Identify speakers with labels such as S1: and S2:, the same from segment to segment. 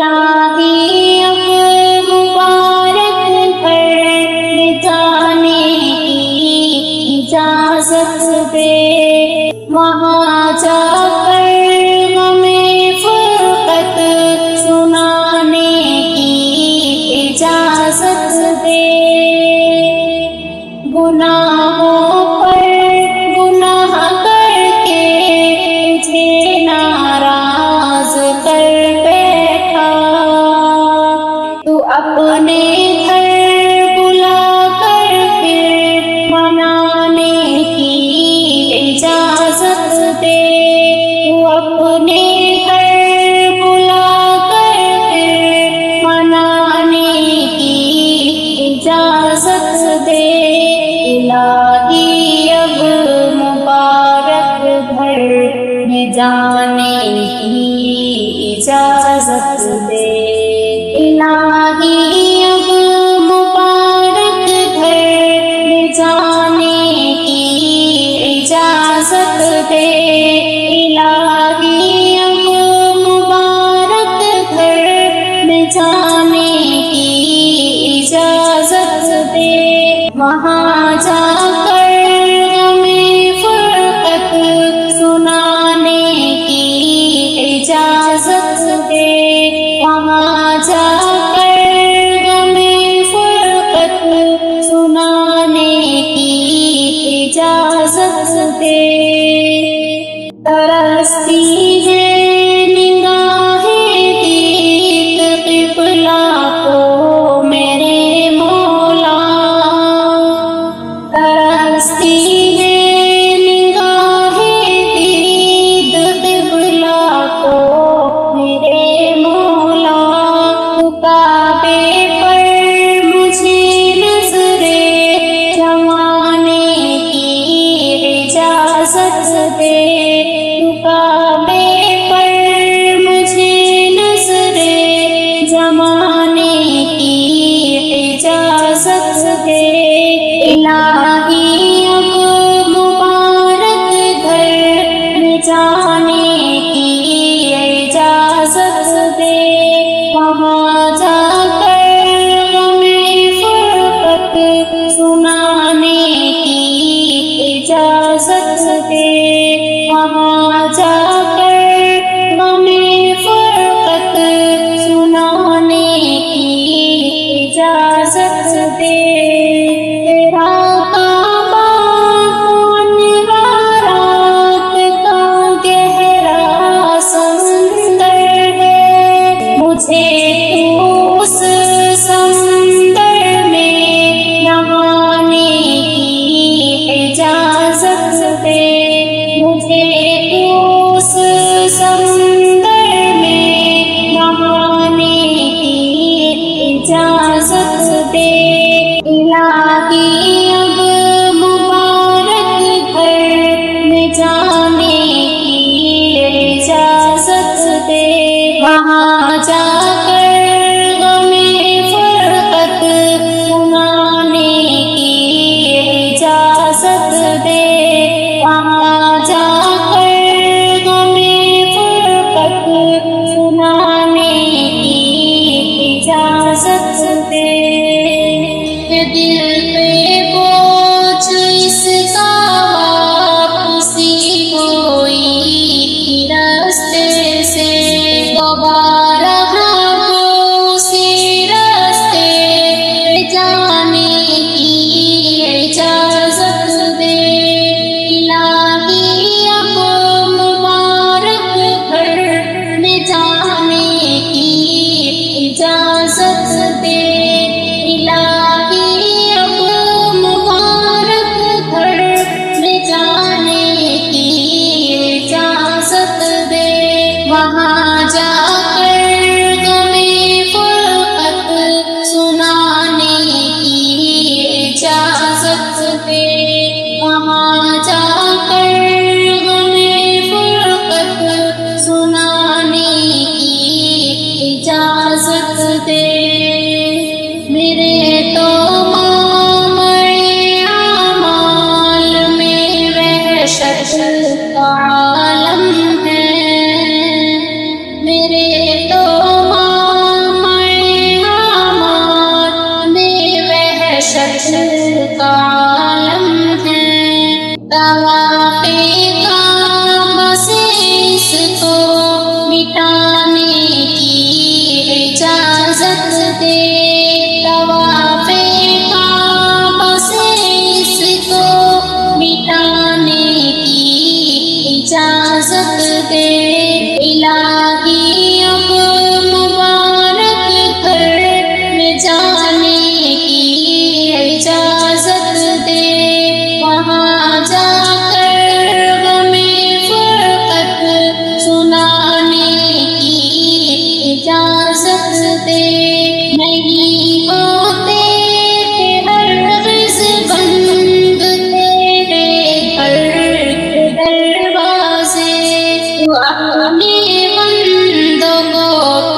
S1: الہی اب مبارک گھر میں جانے کی اجازت دے، وہاں جا کر ہمیں فرقت سنانے کی اجازت دے۔ گناہوں پر گناہ کر کے تجھے ناراض کر بیٹھا، تو اپنے گھر بلا کر پھر منانے کی اجازت دے، تو اپنے گھر بلا کر پھر منانے کی اجازت دے۔ الہی اب مبارک گھر میں جانے کی اجازت دے، الہی اب مبارک گھر میں جانے کی اجازت دے، الہی اب مبارک گھر میں جانے کی اجازت دے، وہاں جا کر ہمیں فرقت سنانے کی اجازت دے، وہاں جا کر ہمیں فرقت سنانے کی اجازت دے۔ ترستی ہے نگاہیں دید قبلہ کو میرے مولا، ترستی ہے نگاہیں دید قبلہ کو میرے مولا، تو کعبے پر مجھے نظریں جمانے کی اجازت دے، تو کعبے پر مجھے نظریں جمانے کی اجازت دے، الہی اب مبارک گھر میں جانے کی اجازت دے، وہاں جا کر ہمیں فرقت سنانے کی اجازت دے، وہاں جا کر ہمیں فرقت سنانے کی اجازت دے۔ تیرا کعبہ انوارات کا گہرا سمندر ہے، مجھے تو اس سمندر میں نہانے کی اجازت دے، مجھے تو اس سمندر میں نہانے کی اجازت دے، الہی اب مبارک گھر میں جانے کی اجازت دے، وہاں جا کر ہمیں فرقت سنانے کی اجازت دے، وہاں جا کر ہمیں فرقت سنانے کی اجازت دے۔ دل پہ بوجھ اس کا واپسی ہوئی راستے سے، دوبارہ ہم اسی راستے پہ جانے کی اجازت دے، الہی اب مبارک گھر میں جانے کی اجازت دے، الہی اب مبارک گھر میں جانے کی اجازت دے، وہاں جا کر ہمیں فرقت سنانے کی اجازت دے، وہاں جا کر ہمیں فرقت سنانے کی اجازت دے۔ میرے تو معاملے اعمال میں وحشت کا عالم ہے، میرے تو دے، طواف کعبہ سے اس کو مٹانے کی اجازت دے، الہی اب مبارک گھر میں جانے کی اجازت دے، وہاں جا کر غم فرقت سنانے کی اجازت دے، نہیں ہوتے ہرگز بند تیرے گھر کے دروازے، تو اپنے بندوں کو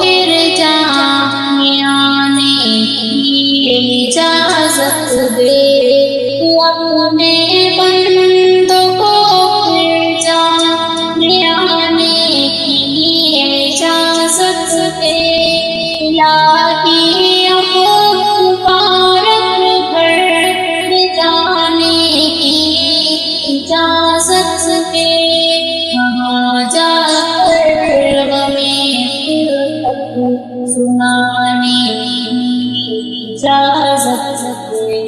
S1: پھر جانے آنے کی اجازت دے، تو اپنے بندوں کو پھر جانے آنے کی اجازت دے، الہی اب مبارک گھر میں جانے کی اجازت دے، وہاں جا کر غم فرقت سنانے کی اجازت دے،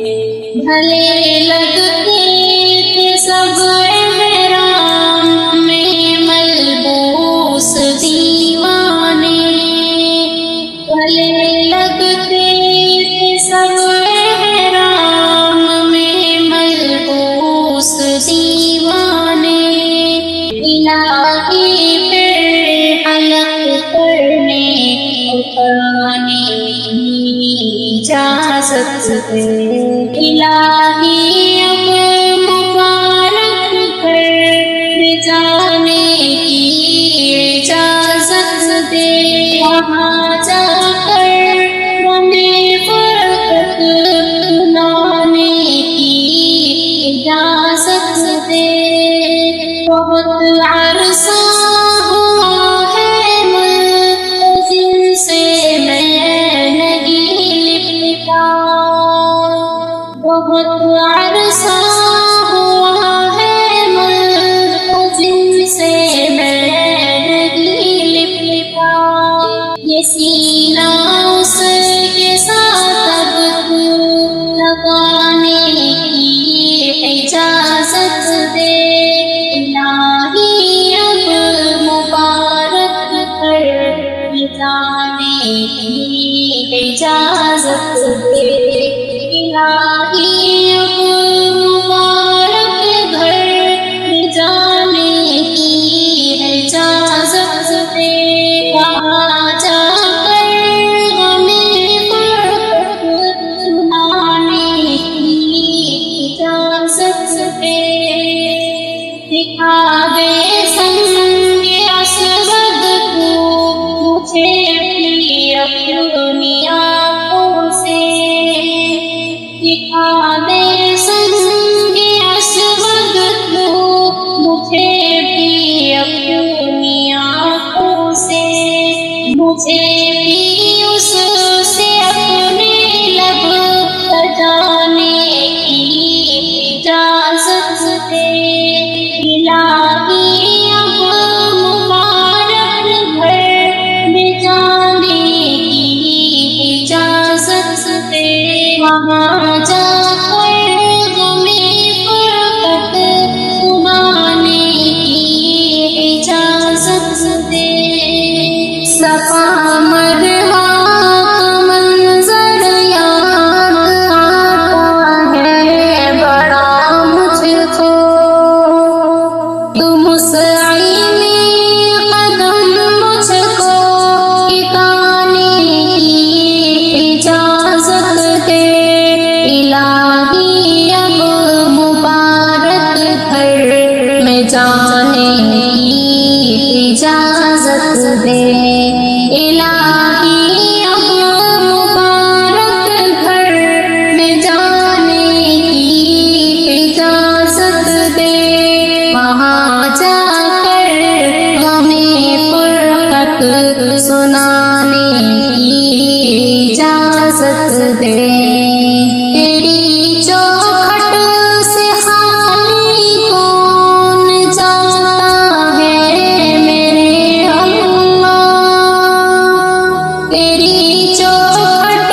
S1: بھلے لگتے تھے سب احرام میں ملبوس دیوانے، بھلے لگتے تھے سب احرام میں ملبوس دیوانے، الہی پھر حلق کرنے اترانے کی اجازت دے، الہی اب مبارک گھر میں جانے کی اجازت دے، وہاں جا کر غم فرقت سنانے کی اجازت دے، بہت عرصہ ہوا ہے منتظر سے میں نہیں لپٹا، بہت عرصہ ہوا ہے منتظر سے میں نہیں لپٹا، یہ سینہ اس کے ساتھ اب لگانے کی اجازت دے، الہی اب مبارک گھر میں جانے کی اجازت دے، الہی اب مبارک گھر میں جانے کی اجازت دے، وہاں جا کر غم فرقت سنانے کی اجازت دے، دکھا دے سنگ اسود تو مجھے بھی اپنی آنکھوں سے، دکھا دے سنگ اسود تو مجھے بھی اپنی آنکھوں سے، مجھے بھی اس سے اپنے لب سجانے کی اجازت دے، الہی اب مبارک گھر میں جانے کی اجازت دے، وہاں جا کر غم فرقت سنانے کی اجازت دے، صفا مروہ کا منظر یاد آتا ہے بڑا مجھ کو، تم مسعی میں قدم مجھ کو ٹکانے کی اجازت دے، الہی اب مبارک گھر میں جانے کی اجازت دے، الہی اب مبارک گھر میں جانے کی اجازت دے، وہاں جا کر غم فرقت سنانے کی اجازت دے، تیری چوکھٹ سے خالی کون جاتا ہے میرے اللہ، تیری چوکھٹ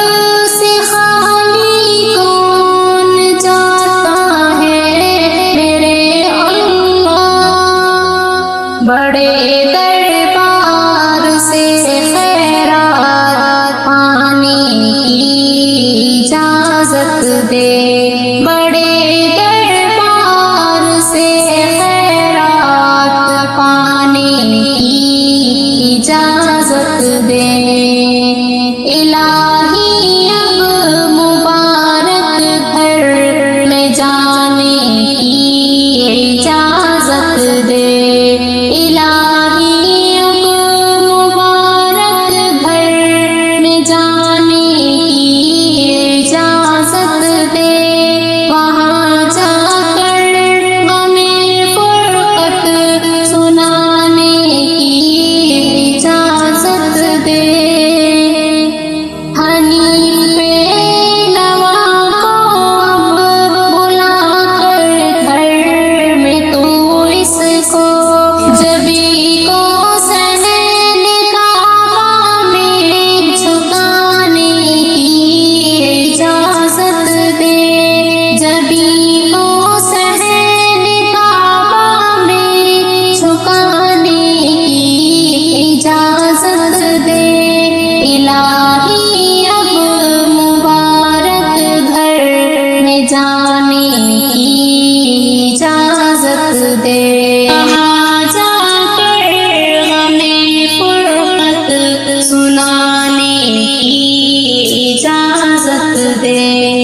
S1: دے